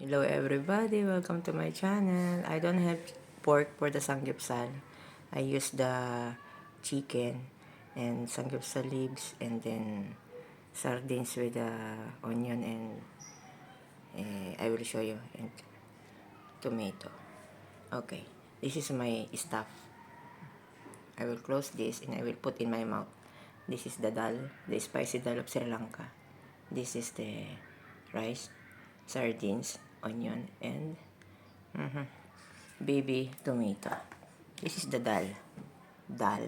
Hello everybody, welcome to my channel. I don't have pork for the samgyeopsal. I use the chicken and samgyeopsal leaves and then sardines with the onion and I will show you, and tomato. Okay, this is my stuff. I will close this and I will put in my mouth. This is the dal, the spicy dal of Sri Lanka. This is the rice, sardines, onion, and baby tomato. This is the dal. Dal.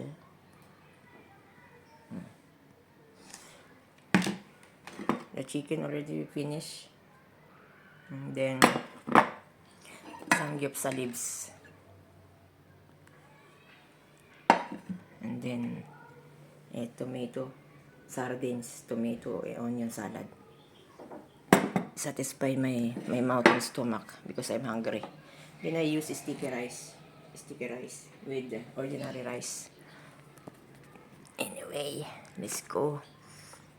The chicken already finished. And then, samgyeopsal leaves. And then, tomato, sardines, tomato, onion salad. Satisfy my mouth and stomach because I'm hungry. Then I use sticky rice with ordinary rice. Anyway, let's go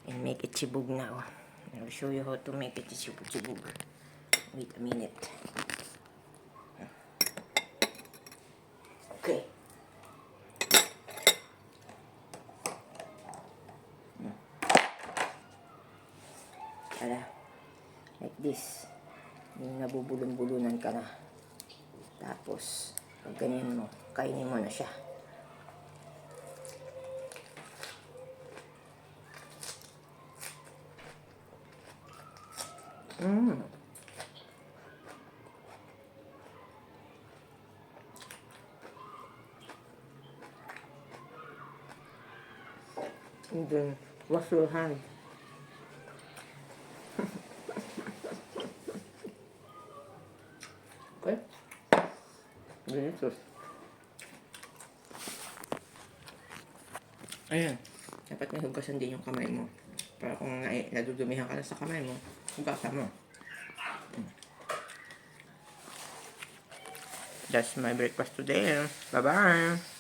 and make it chibug now. I'll show you how to make it chibug. Wait a minute. Okay. Tara. Like this. Yung nabubulon-bulunan ka na. Tapos, pag ganyan mo, kainin mo na siya. And then, wash your hand. Okay? Delicious. Ayan. Dapat may hugasan din yung kamay mo. Para kung nadudumihan ka na sa kamay mo, hugasan mo. That's my breakfast today. Bye-bye.